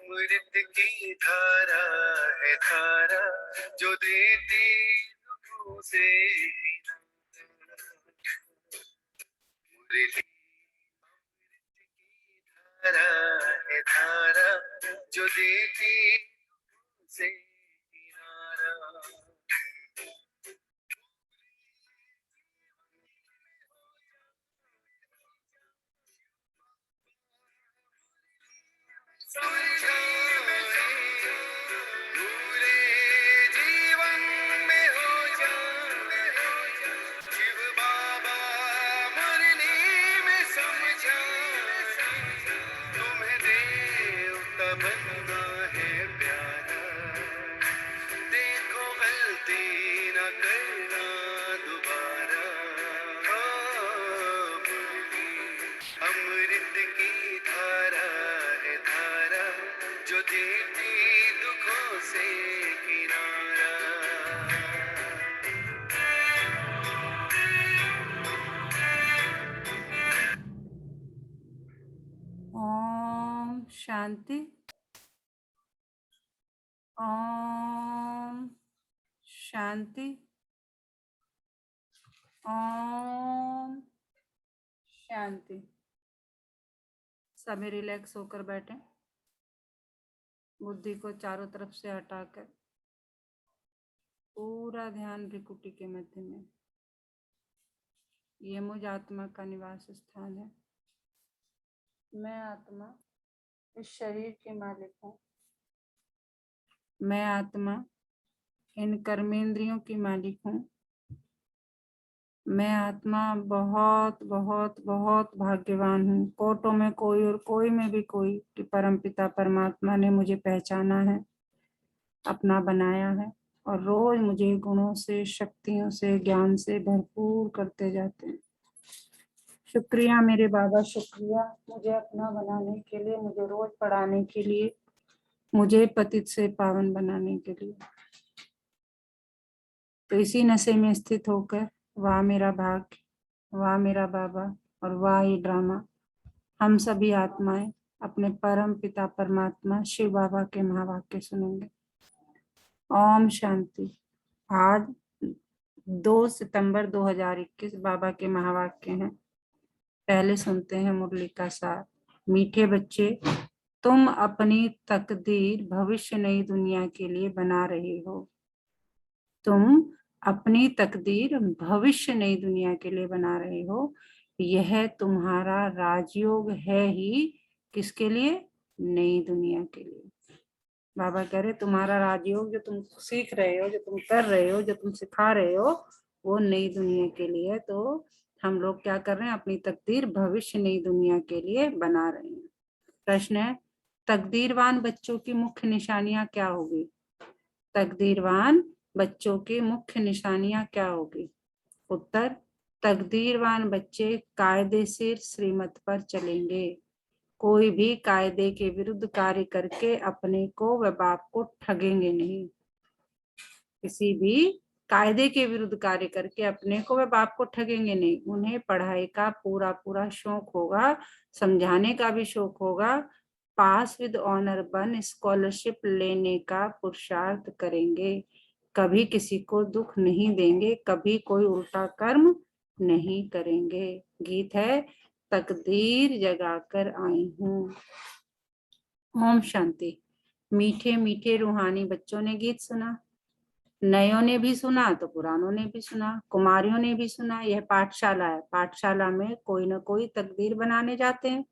अमृत की धारा है धारा जो देती दुखों से मुरली धारा है धारा जो देती से किनारा पूरे जीवन में हो जाए शिव बाबा मुरली में समझा तुम्हें देवता बनना है प्यारा देखो गलती न करना दोबारा मुरली अमृत की धारा है धारा जो देती दुखों से किनारा ओम शांति। ओम शांति। ओम शांति। सभी रिलैक्स होकर बैठें, बुद्धि को चारों तरफ से हटाकर पूरा ध्यान भ्रिकुटी के मध्य में। ये मुझ आत्मा का निवास स्थान है। मैं आत्मा इस शरीर की मालिक हूँ। मैं आत्मा इन कर्मेंद्रियों की मालिक हूँ। मैं आत्मा बहुत बहुत बहुत भाग्यवान हूँ। कोटों में कोई और कोई में भी कोई कि परमपिता परमात्मा ने मुझे पहचाना है, अपना बनाया है और रोज मुझे गुणों से, शक्तियों से, ज्ञान से भरपूर करते जाते हैं। शुक्रिया मेरे बाबा, शुक्रिया मुझे अपना बनाने के लिए, मुझे रोज पढ़ाने के लिए, मुझे पतित से पावन बनाने के लिए। तो इसी नशे में स्थित होकर वाह मेरा भाग्य, वाह मेरा बाबा और वाह ये ड्रामा, हम सभी आत्माएं अपने परम पिता परमात्मा शिव बाबा के महावाक्य सुनेंगे। ओम शांति। आज 2 सितंबर 2021 बाबा के महावाक्य हैं। पहले सुनते हैं मुरली का सार। मीठे बच्चे, तुम अपनी तकदीर भविष्य नई दुनिया के लिए बना रहे हो। तुम अपनी तकदीर भविष्य नई दुनिया के लिए बना रहे हो। यह तुम्हारा राजयोग है ही किसके लिए? नई दुनिया के लिए। बाबा कह रहे तुम्हारा राजयोग जो तुम सीख रहे हो, जो तुम कर रहे हो, जो तुम सिखा रहे हो, वो नई दुनिया के लिए। तो हम लोग क्या कर रहे हैं? अपनी तकदीर भविष्य नई दुनिया के लिए बना रहे हैं। प्रश्न है, तकदीरवान बच्चों की मुख्य निशानियां क्या होगी? तकदीरवान बच्चों की मुख्य निशानियां क्या होगी? उत्तर, तकदीरवान बच्चे कायदे से श्रीमत पर चलेंगे। कोई भी कायदे के विरुद्ध कार्य करके अपने को व बाप को ठगेंगे नहीं। किसी भी कायदे के विरुद्ध कार्य करके अपने को व बाप को ठगेंगे नहीं। उन्हें पढ़ाई का पूरा पूरा शौक होगा, समझाने का भी शौक होगा। पास विद ऑनर बन स्कॉलरशिप लेने का पुरुषार्थ करेंगे। कभी किसी को दुख नहीं देंगे, कभी कोई उल्टा कर्म नहीं करेंगे। गीत है, तकदीर जगाकर आई हूँ। ओम शांति। मीठे मीठे रूहानी बच्चों ने गीत सुना, नयों ने भी सुना तो पुरानों ने भी सुना, कुमारियों ने भी सुना। यह पाठशाला है। पाठशाला में कोई ना कोई तकदीर बनाने जाते हैं।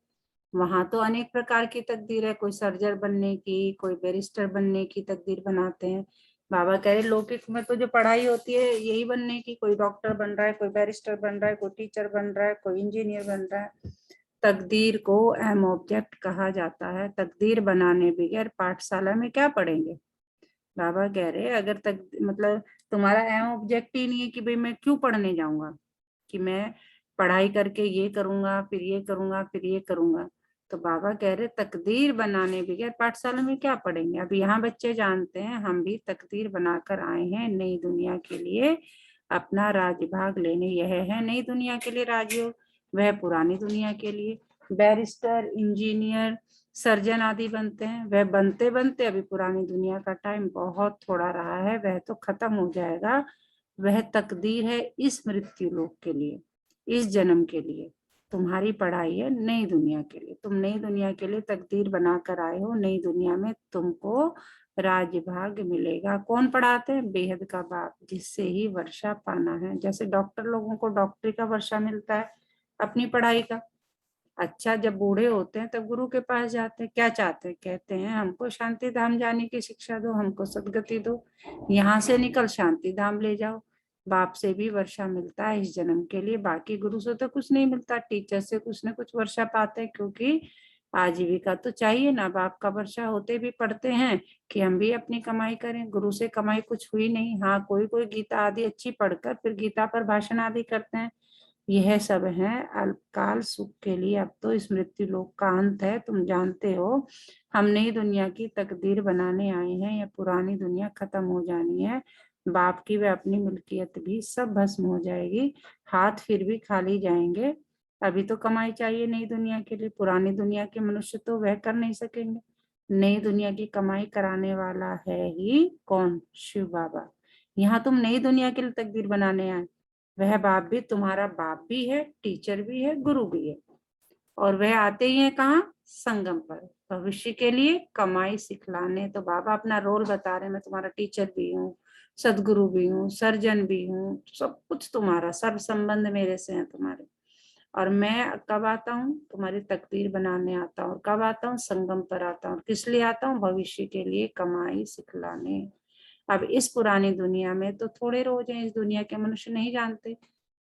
वहां तो अनेक प्रकार की तकदीर है। कोई सर्जन बनने की, कोई बैरिस्टर बनने की तकदीर बनाते हैं। बाबा कह रहे लौकिक में तो जो पढ़ाई होती है यही बनने की। कोई डॉक्टर बन रहा है, कोई बैरिस्टर बन रहा है, कोई टीचर बन रहा है, कोई इंजीनियर बन रहा है। तकदीर को एम ऑब्जेक्ट कहा जाता है। तकदीर बनाने बगैर पाठशाला में क्या पढ़ेंगे? बाबा कह रहे अगर तक मतलब तुम्हारा एम ऑब्जेक्ट ही नहीं है कि भाई मैं क्यों पढ़ने जाऊंगा, कि मैं पढ़ाई करके ये करूंगा, फिर ये करूंगा, फिर ये करूंगा। तो बाबा कह रहे तकदीर बनाने बगैर पाठशाला में क्या पढ़ेंगे। अब यहाँ बच्चे जानते हैं हम भी तकदीर बनाकर आए हैं नई दुनिया के लिए अपना राजभाग लेने। यह है नई दुनिया के लिए राजयोग, वह पुरानी दुनिया के लिए। बैरिस्टर, इंजीनियर, सर्जन आदि बनते हैं। वह बनते बनते अभी पुरानी दुनिया का टाइम बहुत थोड़ा रहा है, वह तो खत्म हो जाएगा। वह तकदीर है इस मृत्यु लोक के लिए, इस जन्म के लिए। तुम्हारी पढ़ाई है नई दुनिया के लिए, तुम नई दुनिया के लिए तकदीर बनाकर आए हो। नई दुनिया में तुमको राज्य भाग्य मिलेगा। कौन पढ़ाते हैं? बेहद का बाप, जिससे ही वर्षा पाना है। जैसे डॉक्टर लोगों को डॉक्टरी का वर्षा मिलता है अपनी पढ़ाई का। अच्छा, जब बूढ़े होते हैं तब गुरु के पास जाते हैं, क्या चाहते हैं? कहते हैं हमको शांति धाम जाने की शिक्षा दो, हमको सदगति दो, यहाँ से निकल शांति धाम ले जाओ। बाप से भी वर्षा मिलता है इस जन्म के लिए, बाकी गुरु से तो कुछ नहीं मिलता। टीचर से कुछ ना कुछ वर्षा पाते हैं, क्योंकि आजीविका तो चाहिए ना। बाप का वर्षा होते भी पढ़ते हैं कि हम भी अपनी कमाई करें। गुरु से कमाई कुछ हुई नहीं। हाँ, कोई कोई गीता आदि अच्छी पढ़कर फिर गीता पर भाषण आदि करते हैं। यह सब है अल्पकाल सुख के लिए। अब तो इस मृत्यु लोक का अंत है, तुम जानते हो। हम नई दुनिया की तकदीर बनाने आए हैं। यह पुरानी दुनिया खत्म हो जानी है। बाप की व अपनी मिल्कियत भी सब भस्म हो जाएगी। हाथ फिर भी खाली जाएंगे। अभी तो कमाई चाहिए नई दुनिया के लिए। पुरानी दुनिया के मनुष्य तो वह कर नहीं सकेंगे। नई दुनिया की कमाई कराने वाला है ही कौन? शिव बाबा। यहाँ तुम नई दुनिया के लिए तकदीर बनाने आए। वह बाप भी तुम्हारा बाप भी है, टीचर भी है, गुरु भी है। और वह आते ही है कहाँ? संगम पर, भविष्य के लिए कमाई सिखलाने। तो बाबा अपना रोल बता रहे हैं, मैं तुम्हारा टीचर भी हूँ, सदगुरु भी हूँ, सर्जन भी हूँ, सब कुछ तुम्हारा, सर्व संबंध मेरे से है तुम्हारे। और मैं कब आता हूँ? तुम्हारी तकदीर बनाने आता हूँ। कब आता हूँ? संगम पर आता हूँ। किस लिए आता हूँ? भविष्य के लिए कमाई सिखलाने। अब इस पुरानी दुनिया में तो थोड़े रोज हैं, इस दुनिया के मनुष्य नहीं जानते।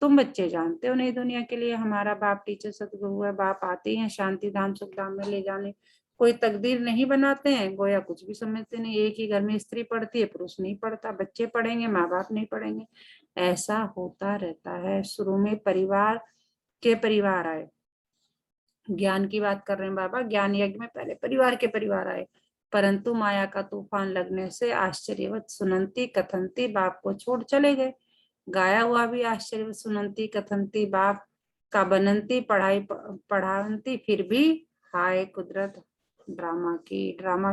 तुम बच्चे जानते हो नई दुनिया के लिए हमारा बाप टीचर सतगुरु है। बाप आते हैं शांति धाम सुख धाम में ले जाने। कोई तकदीर नहीं बनाते हैं, गोया कुछ भी समझते नहीं। एक ही घर में स्त्री पढ़ती है, पुरुष नहीं पढ़ता। बच्चे पढ़ेंगे, माँ बाप नहीं पढ़ेंगे। ऐसा होता रहता है। शुरू में परिवार के परिवार आए, ज्ञान की बात कर रहे हैं बाबा। ज्ञान यज्ञ में पहले परिवार के परिवार आए, परंतु माया का तूफान लगने से आश्चर्यवत सुनंती कथनती बाप को छोड़ चले गए। गाया हुआ भी आश्चर्यवत सुनंती कथनती बाप का बनंती पढ़ाई पढ़ावंती, फिर भी हाय कुदरत। ड्रामा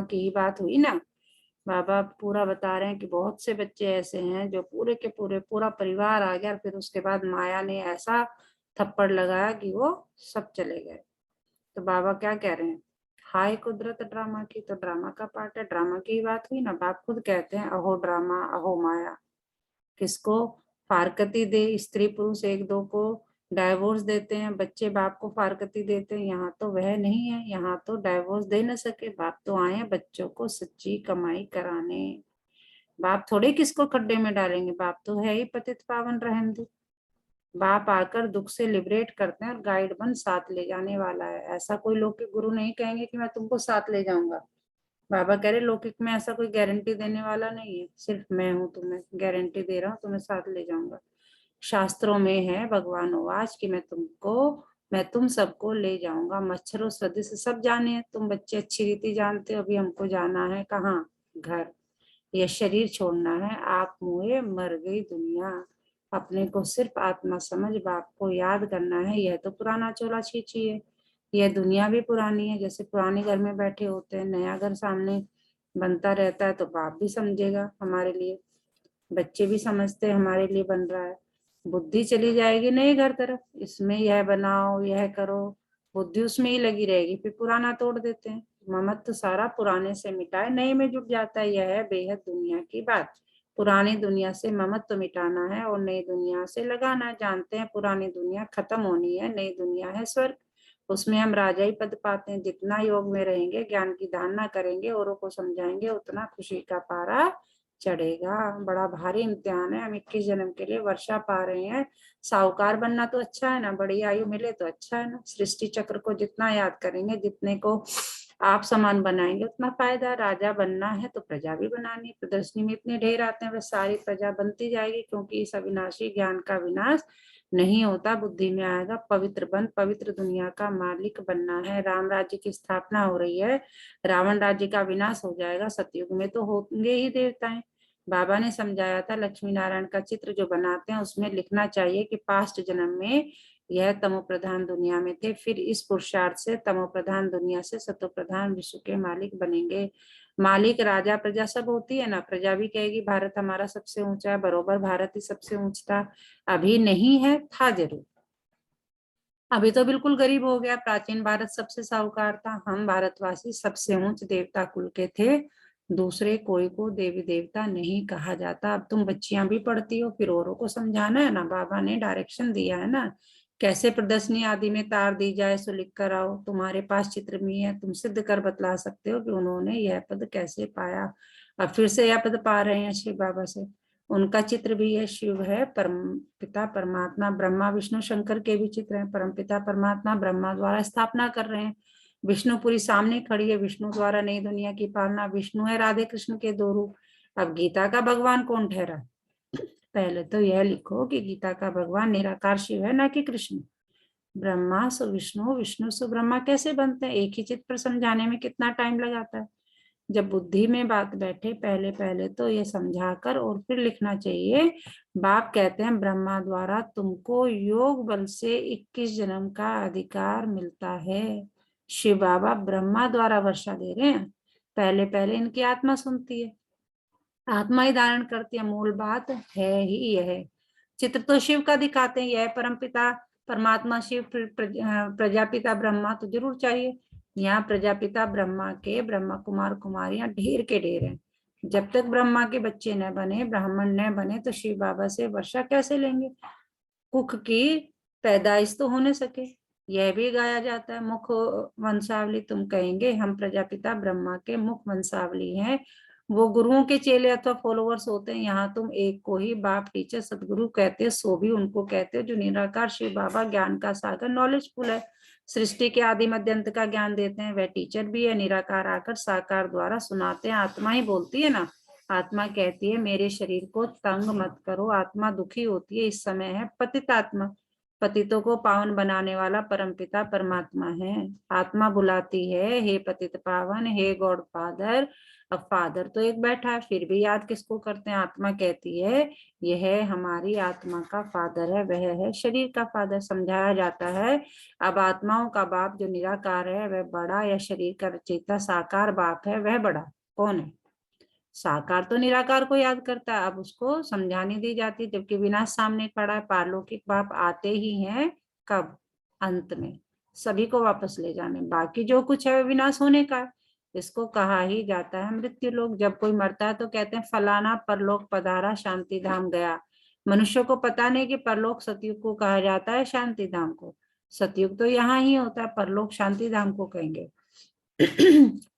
की ही बात हुई ना। बाबा पूरा बता रहे हैं कि बहुत से बच्चे ऐसे हैं जो पूरे के पूरे पूरा परिवार आ गया, फिर उसके बाद माया ने ऐसा थप्पड़ लगाया कि वो सब चले गए। तो बाबा क्या कह रहे हैं? हाय कुदरत ड्रामा की। तो ड्रामा का पार्ट है, ड्रामा की बात हुई ना। बाप खुद कहते हैं अहो ड्रामा अहो माया। किसको फारकती दे? स्त्री पुरुष एक दो को डाइवोर्स देते हैं, बच्चे बाप को फारकती देते हैं। यहाँ तो वह नहीं है, यहाँ तो डाइवोर्स दे न सके। बाप तो आए हैं बच्चों को सच्ची कमाई कराने। बाप थोड़े किसको खड्डे में डालेंगे, बाप तो है ही पतित पावन रहमदिल। बाप आकर दुख से लिबरेट करते हैं और गाइड बन साथ ले जाने वाला है। ऐसा कोई लौकिक गुरु नहीं कहेंगे कि मैं तुमको साथ ले जाऊंगा। बाबा कह रहे लौकिक में ऐसा कोई गारंटी देने वाला नहीं है, सिर्फ मैं हूँ तुम्हें गारंटी दे रहा हूँ, तुम्हें साथ ले जाऊंगा। शास्त्रों में है भगवान वाच कि मैं तुम सबको ले जाऊंगा। मच्छरों सदृश सब जाने हैं, तुम बच्चे अच्छी रीति जानते हो। अभी हमको जाना है कहाँ? घर। यह शरीर छोड़ना है। आप मुए मर गई दुनिया। अपने को सिर्फ आत्मा समझ बाप को याद करना है। यह तो पुराना चोला छींची है। यह दुनिया भी पुरानी है। जैसे पुराने घर में बैठे होते हैं, नया घर सामने बनता रहता है तो बाप भी समझेगा हमारे लिए, बच्चे भी समझते हैं हमारे लिए बन रहा है। बुद्धि चली जाएगी नए घर तरफ, इसमें यह बनाओ यह करो, बुद्धि उसमें ही लगी रहेगी। फिर पुराना तोड़ देते हैं। ममत्व सारा पुराने से मिटाए नए में जुट जाता है। यह है बेहद दुनिया की बात। पुरानी दुनिया से ममत्व मिटाना है और नई दुनिया से लगाना। जानते हैं पुरानी दुनिया खत्म होनी है, नई दुनिया है स्वर्ग। उसमें हम राजा ही पद पाते हैं। जितना योग में रहेंगे, ज्ञान की धारणा करेंगे, औरों को समझाएंगे, उतना खुशी का पारा चढ़ेगा। बड़ा भारी इम्तिहान है। हम 21 जन्म के लिए वर्षा पा रहे हैं। साहूकार बनना तो अच्छा है ना, बड़ी आयु मिले तो अच्छा है ना। सृष्टि चक्र को जितना याद करेंगे, जितने को आप समान बनाएंगे, उतना फायदा। राजा बनना है तो प्रजा भी बनानी है। प्रदर्शनी में इतने ढेर आते हैं, बस सारी प्रजा बनती जाएगी, क्योंकि इस अविनाशी ज्ञान का विनाश नहीं होता। बुद्धि में आएगा पवित्र बन, पवित्र दुनिया का मालिक बनना है। राम राज्य की स्थापना हो रही है, रावण राज्य का विनाश हो जाएगा। सतयुग में तो होंगे ही देवताएं। बाबा ने समझाया था लक्ष्मी नारायण का चित्र जो बनाते हैं उसमें लिखना चाहिए कि पास्ट जन्म में यह तमो प्रधान दुनिया में थे, फिर इस पुरुषार्थ से तमो प्रधान दुनिया से सतो प्रधान विश्व के मालिक बनेंगे। मालिक राजा प्रजा सब होती है ना, प्रजा भी कहेगी भारत हमारा सबसे ऊंचा है, बरोबर भारत ही सबसे ऊंचा था, अभी नहीं है, था जरूर, अभी तो बिल्कुल गरीब हो गया। प्राचीन भारत सबसे साहूकार था, हम भारतवासी सबसे ऊंच देवता कुल के थे, दूसरे कोई को देवी देवता नहीं कहा जाता। अब तुम बच्चियां भी पढ़ती हो, फिर औरों को समझाना है ना, बाबा ने डायरेक्शन दिया है ना, कैसे प्रदर्शनी आदि में तार दी जाए सो लिख कर आओ। तुम्हारे पास चित्र भी है, तुम सिद्ध कर बतला सकते हो कि उन्होंने यह पद कैसे पाया। अब फिर से यह पद पा रहे हैं श्री बाबा से, उनका चित्र भी है, शिव है, परम पिता परमात्मा, ब्रह्मा विष्णु शंकर के भी चित्र हैं। परम पिता परमात्मा ब्रह्मा द्वारा स्थापना कर रहे हैं, विष्णुपुरी सामने खड़ी है, विष्णु द्वारा नई दुनिया की पालना, विष्णु है राधे कृष्ण के दो रूप। अब गीता का भगवान कौन ठहरा, पहले तो यह लिखो कि गीता का भगवान निराकार शिव है, ना कि कृष्ण। ब्रह्मा सो विष्णु, विष्णु सो ब्रह्मा कैसे बनते हैं, एक ही चित्र पर समझाने में कितना टाइम लगाता है। जब बुद्धि में बात बैठे पहले पहले तो ये समझाकर और फिर लिखना चाहिए। बाप कहते हैं ब्रह्मा द्वारा तुमको योग बल से 21 जन्म का अधिकार मिलता है। शिव बाबा ब्रह्मा द्वारा वर्षा दे रहे हैं, पहले पहले इनकी आत्मा सुनती है, आत्मा ही धारण करती है, मूल बात है ही यह। चित्र तो शिव का दिखाते हैं, यह परम पिता परमात्मा शिव प्रजापिता ब्रह्मा तो जरूर चाहिए। यहाँ प्रजापिता ब्रह्मा के ब्रह्मा कुमार कुमारियां ढेर के ढेर हैं। जब तक ब्रह्मा के बच्चे न बने, ब्राह्मण न बने, तो शिव बाबा से वर्षा कैसे लेंगे। कुक की पैदाइश तो होने सके, यह भी गाया जाता है। मुख वंशावली तुम कहेंगे, हम प्रजापिता ब्रह्मा के मुख वंशावली हैं, वो गुरुओं के चेले अथवा फॉलोअर्स होते हैं। यहाँ तुम एक को ही बाप टीचर सदगुरु कहते हो, सो भी उनको कहते हो जो निराकार शिव बाबा ज्ञान का सागर नॉलेजफुल है, सृष्टि के आदि मध्य अंत का ज्ञान देते हैं, वह टीचर भी है। निराकार आकर साकार द्वारा सुनाते हैं, आत्मा ही बोलती है ना, आत्मा कहती है मेरे शरीर को तंग मत करो, आत्मा दुखी होती है, इस समय है पतित आत्मा, पतितों को पावन बनाने वाला परमपिता परमात्मा है। आत्मा बुलाती है हे पतित पावन, हे गॉड फादर। अब फादर तो एक बैठा है, फिर भी याद किसको करते हैं, आत्मा कहती है यह हमारी आत्मा का फादर है, वह है शरीर का फादर। समझाया जाता है अब आत्माओं का बाप जो निराकार है वह बड़ा, या शरीर का रचयिता साकार बाप है वह बड़ा, कौन है। साकार तो निराकार को याद करता है, अब उसको समझानी दी जाती है, जबकि विनाश सामने खड़ा है। पारलौकिक बाप आते ही हैं, कब, अंत में, सभी को वापस ले जाने, बाकी जो कुछ है विनाश होने का है। इसको कहा ही जाता है मृत्यु लोक। जब कोई मरता है तो कहते हैं फलाना परलोक पधारा, शांति धाम गया। मनुष्य को पता नहीं कि परलोक सतयुग को कहा जाता है, शांति धाम को। सतयुग तो यहाँ ही होता है, परलोक शांति धाम को कहेंगे।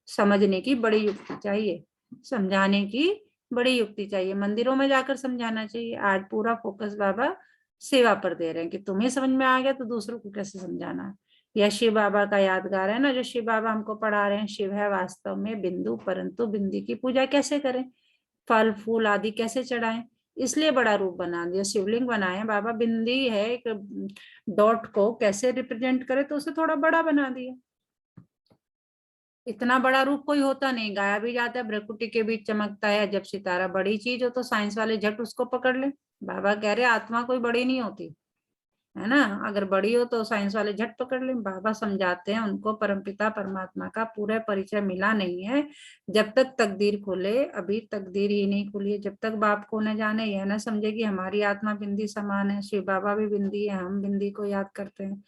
समझने की बड़ी युक्ति चाहिए, समझाने की बड़ी युक्ति चाहिए, मंदिरों में जाकर समझाना चाहिए। आज पूरा फोकस बाबा सेवा पर दे रहे हैं कि तुम्हें समझ में आ गया तो दूसरों को कैसे समझाना है। यह शिव बाबा का यादगार है ना, जो शिव बाबा हमको पढ़ा रहे हैं। शिव है वास्तव में बिंदु, परंतु बिंदी की पूजा कैसे करें, फल फूल आदि कैसे चढ़ाएं, इसलिए बड़ा रूप बना दिया, शिवलिंग बनाए बाबा। बिंदी है एक डॉट को कैसे रिप्रेजेंट करे, तो उसे थोड़ा बड़ा बना दिया। इतना बड़ा रूप कोई होता नहीं, गाया भी जाता है भ्रकुटी के बीच चमकता है। जब सितारा बड़ी चीज हो तो साइंस वाले झट उसको पकड़ ले। बाबा कह रहे आत्मा कोई बड़ी नहीं होती है ना, अगर बड़ी हो तो साइंस वाले झट पकड़ ले। बाबा समझाते हैं उनको परमपिता परमात्मा का पूरा परिचय मिला नहीं है। जब तक तकदीर खुले, अभी तकदीर ही नहीं खुली है, जब तक बाप को न जाने, यह ना समझे कि हमारी आत्मा बिंदी समान है, शिव बाबा भी बिंदी है, हम बिंदी को याद करते हैं।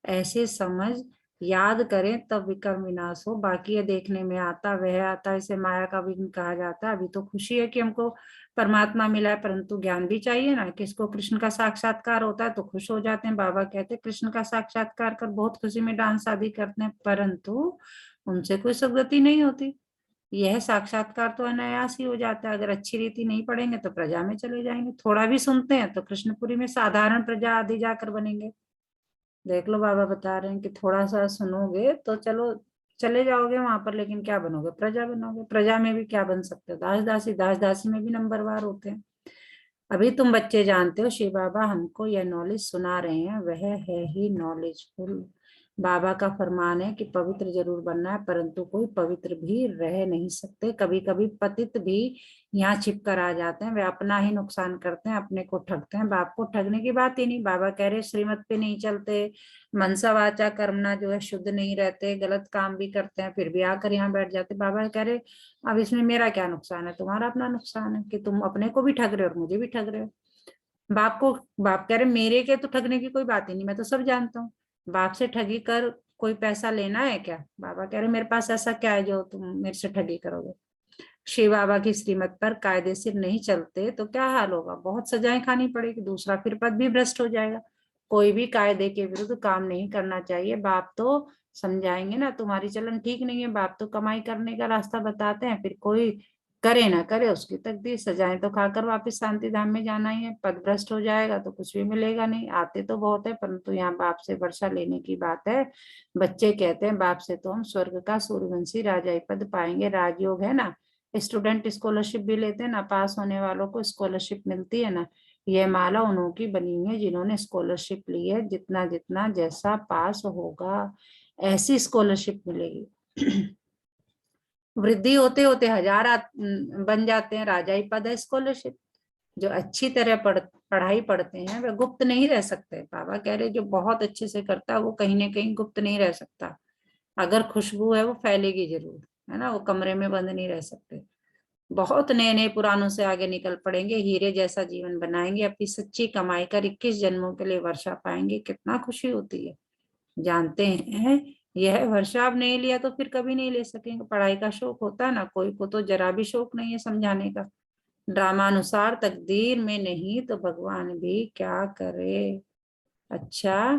ऐसे समझ याद करें तब विकर्म विनाश हो। बाकी ये देखने में आता वह आता, इसे माया का विघ्न कहा जाता है। अभी तो खुशी है कि हमको परमात्मा मिला है, परंतु ज्ञान भी चाहिए ना। किसको कृष्ण का साक्षात्कार होता है तो खुश हो जाते हैं। बाबा कहते हैं कृष्ण का साक्षात्कार कर बहुत खुशी में डांस आदि करते हैं, परंतु उनसे कोई सदगति नहीं होती। यह साक्षात्कार तो अनायास ही हो जाता है। अगर अच्छी रीति नहीं पढ़ेंगे तो प्रजा में चले जाएंगे, थोड़ा भी सुनते हैं तो कृष्णपुरी में साधारण प्रजा आदि जाकर बनेंगे। देख लो बाबा बता रहे हैं कि थोड़ा सा सुनोगे तो चलो चले जाओगे वहां पर, लेकिन क्या बनोगे, प्रजा बनोगे। प्रजा में भी क्या बन सकते हो, दास दासी, दास दासी में भी नंबरवार होते हैं। अभी तुम बच्चे जानते हो शिव बाबा हमको यह नॉलेज सुना रहे हैं, वह है ही नॉलेजफुल। बाबा का फरमान है कि पवित्र जरूर बनना है, परंतु कोई पवित्र भी रह नहीं सकते। कभी कभी पतित भी यहाँ छिप कर आ जाते हैं, वे अपना ही नुकसान करते हैं, अपने को ठगते हैं। बाप को ठगने की बात ही नहीं। बाबा कह रहे श्रीमत पे नहीं चलते, मनसा वाचा कर्मणा जो है शुद्ध नहीं रहते, गलत काम भी करते हैं, फिर भी आकर यहाँ बैठ जाते। बाबा कह रहे अब इसमें मेरा क्या नुकसान है, तुम्हारा अपना नुकसान है कि तुम अपने को भी ठग रहे हो और मुझे भी ठग रहे हो। बाप कह रहे मेरे के तो ठगने की कोई बात ही नहीं, मैं तो सब जानता हूँ। बाप से ठगी कर कोई पैसा लेना है क्या? बाबा कह रहे मेरे पास ऐसा क्या है जो तुम मेरे से ठगी करोगे। शिव बाबा की श्रीमत पर कायदे से नहीं चलते तो क्या हाल होगा? बहुत सजाएं खानी पड़ेगी, दूसरा फिर पद भी भ्रष्ट हो जाएगा। कोई भी कायदे के विरुद्ध काम नहीं करना चाहिए। बाप तो समझाएंगे ना, तुम्हारी चलन ठीक नहीं है, बाप तो कमाई करने का रास्ता बताते हैं, फिर कोई करे ना करे उसकी तकदीर। सजाएं तो खाकर वापस शांति धाम में जाना ही है। पद भ्रष्ट हो जाएगा तो कुछ भी मिलेगा नहीं। आते तो बहुत है, परंतु यहाँ बाप से वर्षा लेने की बात है। बच्चे कहते हैं बाप से तो हम स्वर्ग का सूर्यवंशी राजाई पद पाएंगे। राजयोग है ना, स्टूडेंट स्कॉलरशिप भी लेते हैं ना, पास होने वालों को स्कॉलरशिप मिलती है ना। ये माला उन्हों की बनी हुई है जिन्होंने स्कॉलरशिप ली है। जितना जितना जैसा पास होगा ऐसी स्कॉलरशिप मिलेगी। वृद्धि होते होते हजार बन जाते हैं। राजाई पद है स्कॉलरशिप। जो अच्छी तरह पढ़ाई पढ़ते हैं वे गुप्त नहीं रह सकते। बाबा कह रहे जो बहुत अच्छे से करता है वो कहीं ना कहीं गुप्त नहीं रह सकता। अगर खुशबू है वो फैलेगी जरूर, है ना। वो कमरे में बंद नहीं रह सकते। बहुत नए नए पुरानों से आगे निकल पड़ेंगे, हीरे जैसा जीवन बनाएंगे, अपनी सच्ची कमाई कर 21 जन्मों के लिए वर्षा पाएंगे। कितना खुशी होती है। जानते हैं यह वर्षा अब नहीं लिया तो फिर कभी नहीं ले सकेंगे। पढ़ाई का शौक होता है ना, कोई को तो जरा भी शौक नहीं है समझाने का। ड्रामा अनुसार तकदीर में नहीं तो भगवान भी क्या करे। अच्छा।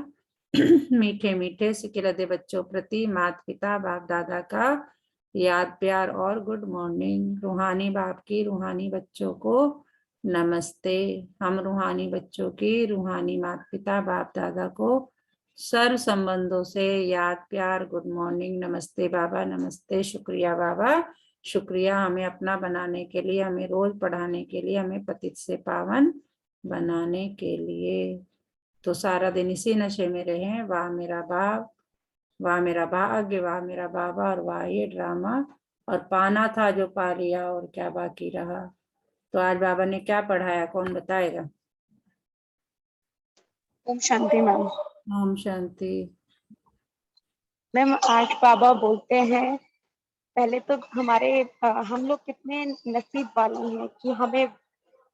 मीठे मीठे सिकिलदे बच्चों प्रति माता पिता बाप दादा का याद प्यार और गुड मॉर्निंग। रूहानी बाप की रूहानी बच्चों को नमस्ते। हम रूहानी बच्चों की रूहानी माता पिता बाप दादा को सर्व संबंधों से याद प्यार गुड मॉर्निंग। नमस्ते बाबा, नमस्ते, शुक्रिया बाबा, शुक्रिया हमें अपना बनाने के लिए, हमें रोज पढ़ाने के लिए, हमें पतित से पावन बनाने के लिए। तो सारा दिन इसी नशे में रहे। वाह मेरा बाप, वाह मेरा भाग्य, वाह मेरा बाबा, और वाह ये ड्रामा। और पाना था जो पा लिया, और क्या बाकी रहा। तो आज बाबा ने क्या पढ़ाया, कौन बताएगा? ओम शांति मैम। ओम शांति। मैम आज बाबा बोलते हैं, पहले तो हम लोग कितने नसीब वाले हैं कि हमें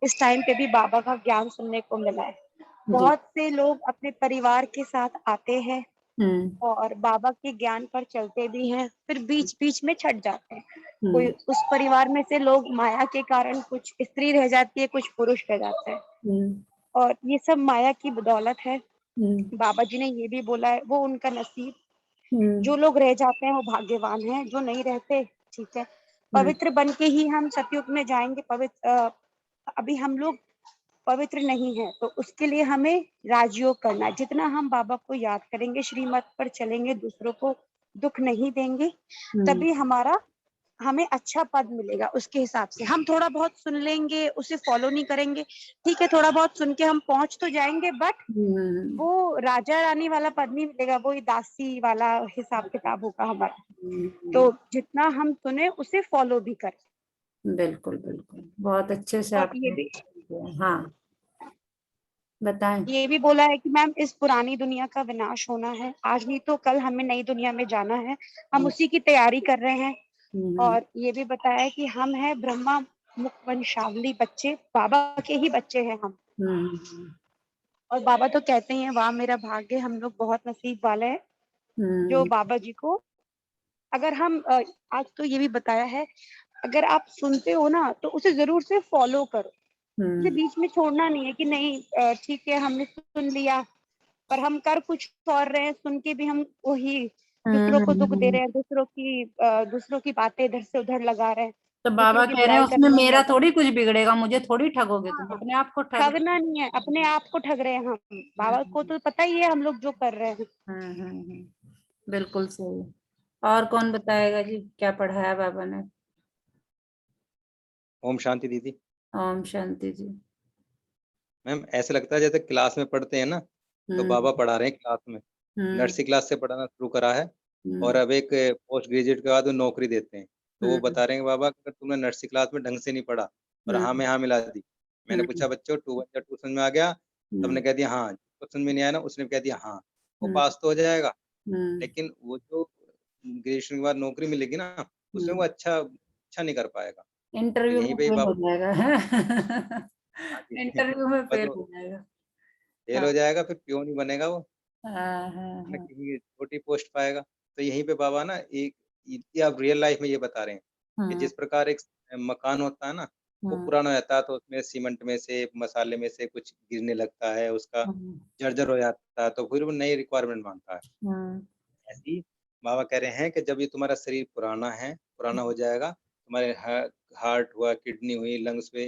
इस टाइम पे भी बाबा का ज्ञान सुनने को मिला है। जी। बहुत से लोग अपने परिवार के साथ आते हैं हम्म। और बाबा के ज्ञान पर चलते भी हैं, फिर बीच बीच में छट जाते हैं। कोई हम्म। उस परिवार में से लोग माया के कारण, कुछ स्त्री रह जाती है, कुछ पुरुष रह जाते हैं, हम्म। और ये सब माया की बदौलत है। हम्म। बाबा जी ने ये भी बोला है, वो उनका नसीब। हम्म। जो लोग रह जाते हैं वो भाग्यवान हैं, जो नहीं रहते ठीक है। हम्म। पवित्र बन के ही हम सतयुग में जाएंगे। अभी हम लोग पवित्र नहीं है, तो उसके लिए हमें राजयोग करना है। जितना हम बाबा को याद करेंगे, श्रीमत पर चलेंगे, दूसरों को दुख नहीं देंगे, हम्म। तभी हमें अच्छा पद मिलेगा। उसके हिसाब से हम थोड़ा बहुत सुन लेंगे, उसे फॉलो नहीं करेंगे, ठीक है, थोड़ा बहुत सुन के हम पहुंच तो जाएंगे, बट हम्म। वो राजा रानी वाला पद नहीं मिलेगा, वो दासी वाला हिसाब किताब होगा हमारा। तो जितना हम सुने उसे फॉलो भी करें। बिल्कुल बिल्कुल, बहुत अच्छे से और आपने। हाँ, बताएं। ये भी बोला है कि मैम इस पुरानी दुनिया का विनाश होना है, आज नहीं तो कल हमें नई दुनिया में जाना है, हम उसी की तैयारी कर रहे हैं। हम्म। और ये भी बताया है कि हम है ब्रह्मा मुख वंशावली बच्चे, बाबा के ही बच्चे हैं हम। हम्म। और बाबा तो कहते हैं वाह मेरा भाग्य, हम लोग बहुत नसीब वाले हैं जो हम्म। बाबा जी को, अगर हम आज तो ये भी बताया है, अगर आप सुनते हो ना तो उसे जरूर से फॉलो करो। उसे हम्म। बीच में छोड़ना नहीं है कि नहीं ठीक है हमने सुन लिया पर हम कर कुछ और रहे हैं, सुन के भी हम वही दूसरों को दुख दे हम्म। रहे हैं, दूसरों की बातें इधर से उधर लगा रहे हैं, तो दूसरों बाबा की कह रहे हैं बुराई उसमें करने में मेरा लगे थोड़ी कुछ बिगड़ेगा, मुझे थोड़ी ठगोगे हैं। तुम, हाँ, अपने आप को ठग रहे ठगना नहीं है, अपने आप को ठग रहे हैं हम। हो। बाबा को तो पता ही है हम लोग जो कर रहे हैं। बिल्कुल सही। और कौन बताएगा जी, क्या पढ़ाया बाबा ने? ओम शांति दीदी। ओम शांति जी। मैम ऐसे लगता है जैसे क्लास में पढ़ते हैं ना, तो हम्म। बाबा पढ़ा रहे हैं क्लास में। नर्सिंग क्लास से पढ़ाना शुरू करा है और अब एक पोस्ट ग्रेजुएट के बाद वो नौकरी देते हैं। तो वो बता रहे हैं कि बाबा अगर तुमने नर्सिंग क्लास में ढंग से नहीं पढ़ा और हाँ में हाँ मिला दी। मैंने पूछा बच्चों 2 1 या 2 समझ में आ गया? सबने कह दिया हाँ, जिसको समझ में नहीं आया ना उसने कह दिया हाँ, वो पास तो हो जाएगा। लेकिन वो जो ग्रेजुएशन के बाद नौकरी मिलेगी ना, उसमें वो अच्छा नहीं कर पाएगा। तो इंटरव्यू यहीं में पे ही फेल हो बाबा जाएगा। हाँ जी, इंटरव्यू में बस फेल वो हो जाएगा। फेल हाँ हो जाएगा फिर पियोन ही बनेगा वो। हाँ हाँ ना हाँ। किसी छोटी पोस्ट पाएगा। तो यहीं पे बाबा ना एक ये आप रियल लाइफ में ये बता रहे हैं कि हम्म जिस प्रकार एक मकान होता है ना, वो हम्म पुराना हो जाता है तो उसमें सीमेंट में से, मसाले में से कुछ गिरने लगता है, उसका हम्म जर्जर हो जाता है, तो फिर वो नई रिक्वायरमेंट मांगता है। हम्म ऐसे ही बाबा कह रहे हैं कि जब ये तुम्हारा शरीर पुराना है, पुराना हो जाएगा, तुम्हारे हार्ट हुआ, किडनी हुई, लंग्स हुए,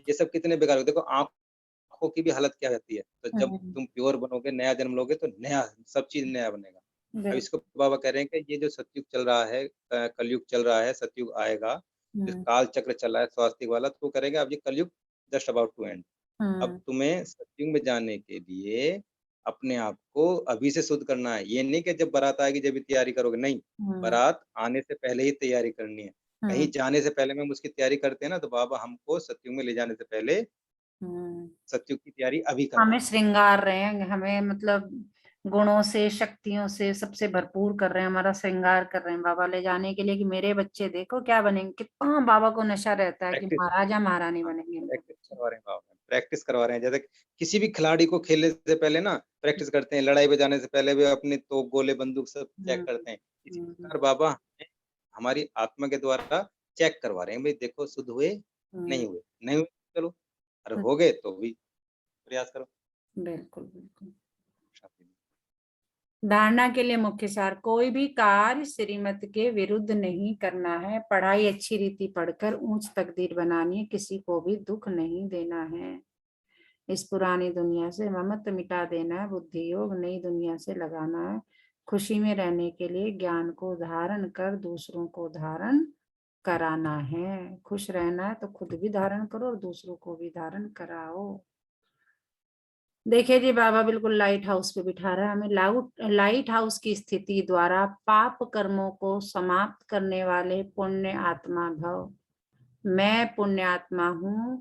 ये सब कितने बेकार हो। देखो आँखों की भी हालत क्या रहती है। तो जब हम्म, तुम प्योर बनोगे, नया जन्म लोगे तो नया सब चीज़ नया बनेगा। अब बिल्कुल। इसको बाबा कह रहे हैं कि ये जो सतयुग चल रहा है, कलयुग चल रहा है, सतयुग आएगा, जो हम्म काल चक्र चल रहा है स्वास्तिक वाला, तो वो करेंगे अब ये कलयुग जस्ट अबाउट टू एंड। अब हम्म तुम्हें सतयुग में जाने के लिए अपने आप को अभी से शुद्ध करना है। ये नहीं कि जब बारात आएगी जब भी तैयारी करोगे, नहीं। हम्म बारात आने से पहले ही तैयारी करनी है। कहीं हम्म जाने से पहले में हम उसकी तैयारी करते हैं ना, तो बाबा हमको सतयुग में ले जाने से पहले हम्म। सतयुग की तैयारी अभी हमें करवानी है। श्रृंगार रहे हैं, हमें मतलब गुणों से शक्तियों से सबसे भरपूर कर रहे हैं, हमारा श्रृंगार कर रहे हैं बाबा ले जाने के लिए कि मेरे बच्चे देखो क्या बनेंगे। कितना बाबा को नशा रहता है कि प्रैक्टिस महाराजा महारानी हाँ, बनेंगे मेरे प्रैक्टिस बच्चे। करवा रहे हैं बाबा, प्रैक्टिस करवा रहे हैं। जैसे किसी भी खिलाड़ी को खेलने से पहले ना प्रैक्टिस करते हैं, लड़ाई पे जाने से पहले भी अपने तोप, गोले, बंदूक सब चेक हम्म करते हैं। इसी हम्म प्रकार बाबा हमें हमारी आत्मा के द्वारा चेक करवा रहे हैं, भाई देखो शुद्ध हुए, हम्म, नहीं हुए, नहीं हुए चलो, अरे हो गए तो भी प्रयास करो। बिल्कुल बिल्कुल। शांति। धारणा के लिए मुख्य सार, कोई भी कार्य श्रीमत के विरुद्ध नहीं करना है। पढ़ाई अच्छी रीति पढ़कर ऊंच तकदीर बनानी है, किसी को भी दुख नहीं देना है। इस पुरानी दुनिया से ममत्व मिटा देना है, बुद्धि योग नई दुनिया से लगाना है। खुशी में रहने के लिए ज्ञान को धारण कर दूसरों को धारण कराना है। खुश रहना है तो खुद भी धारण करो और दूसरों को भी धारण कराओ। देखिए जी, बाबा बिल्कुल लाइट हाउस पे बिठा रहा है हमें। लाइट हाउस की स्थिति द्वारा पाप कर्मों को समाप्त करने वाले पुण्य आत्मा भव। मैं पुण्य आत्मा हूँ,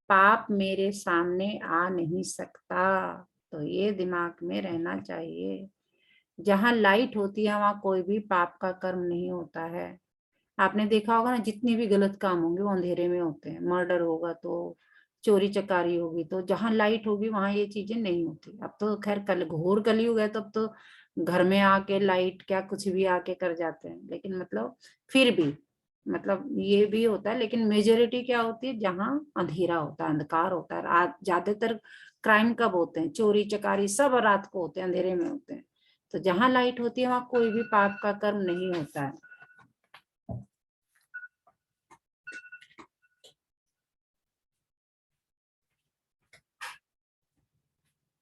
पाप मेरे सामने आ नहीं सकता। तो ये दिमाग में रहना चाहिए। जहाँ लाइट होती है वहां कोई भी पाप का कर्म नहीं होता है। आपने देखा होगा ना, जितने भी गलत काम होंगे वो अंधेरे में होते हैं। मर्डर होगा तो, चोरी चकारी होगी तो, जहां लाइट होगी वहां ये चीजें नहीं होती। अब तो खैर कल घोर कलयुग है, तब तो घर में आके लाइट क्या कुछ भी आके कर जाते हैं, लेकिन मतलब फिर भी मतलब ये भी होता है। लेकिन मेजोरिटी क्या होती है, जहाँ अंधेरा होता है, अंधकार होता है। ज्यादातर क्राइम कब होते हैं, चोरी चकारी सब रात को होते हैं, अंधेरे में होते हैं। तो जहाँ लाइट होती है वहां कोई भी पाप का कर्म नहीं होता है।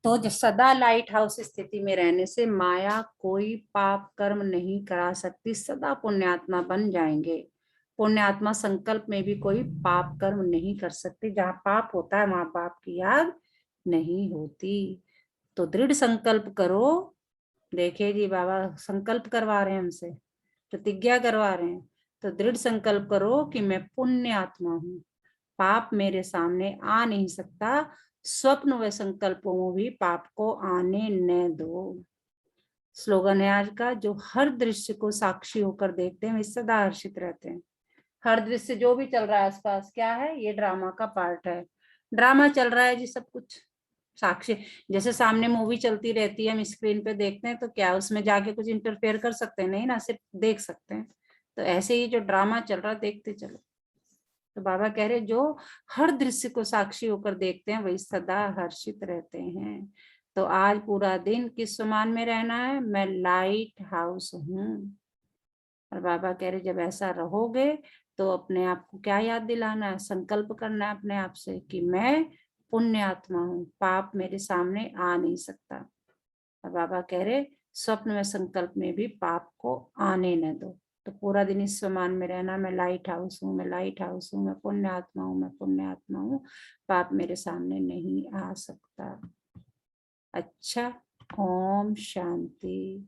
तो जो सदा लाइट हाउस स्थिति में रहने से माया कोई पाप कर्म नहीं करा सकती, सदा पुण्यात्मा बन जाएंगे। पुण्यात्मा संकल्प में भी कोई पाप कर्म नहीं कर सकती। जहाँ पाप होता है वहां पाप की याद नहीं होती। तो दृढ़ संकल्प करो। देखिए जी, बाबा संकल्प करवा रहे हैं हमसे, प्रतिज्ञा करवा रहे हैं। तो दृढ़ संकल्प करो कि मैं पुण्य आत्मा हूँ, पाप मेरे सामने आ नहीं सकता। स्वप्न व संकल्पों में भी पाप को आने न दो। स्लोगन है आज का, जो हर दृश्य को साक्षी होकर देखते हैं वे सदा हर्षित रहते हैं। हर दृश्य जो भी चल रहा है आसपास क्या है, ये ड्रामा का पार्ट है। ड्रामा चल रहा है जी, सब कुछ साक्षी। जैसे सामने मूवी चलती रहती है, हम स्क्रीन पे देखते हैं, तो क्या उसमें जाके कुछ इंटरफेयर कर सकते हैं? नहीं ना, सिर्फ देख सकते हैं। तो ऐसे ही जो ड्रामा चल रहा है देखते चलो। तो बाबा कह रहे जो हर दृश्य को साक्षी होकर देखते हैं वही सदा हर्षित रहते हैं। तो आज पूरा दिन किस समान में रहना है, मैं लाइट हाउस हूँ। और बाबा कह रहे जब ऐसा रहोगे तो अपने आप को क्या याद दिलाना है, संकल्प करना है अपने आप से कि मैं पुण्य आत्मा हूँ, पाप मेरे सामने आ नहीं सकता। और बाबा कह रहे स्वप्न में संकल्प में भी पाप को आने न दो। तो पूरा दिन इस समान में रहना, मैं लाइट हाउस हूँ, मैं लाइट हाउस हूँ, मैं पुण्य आत्मा हूँ, मैं पुण्य आत्मा हूँ, पाप मेरे सामने नहीं आ सकता। अच्छा, ओम शांति।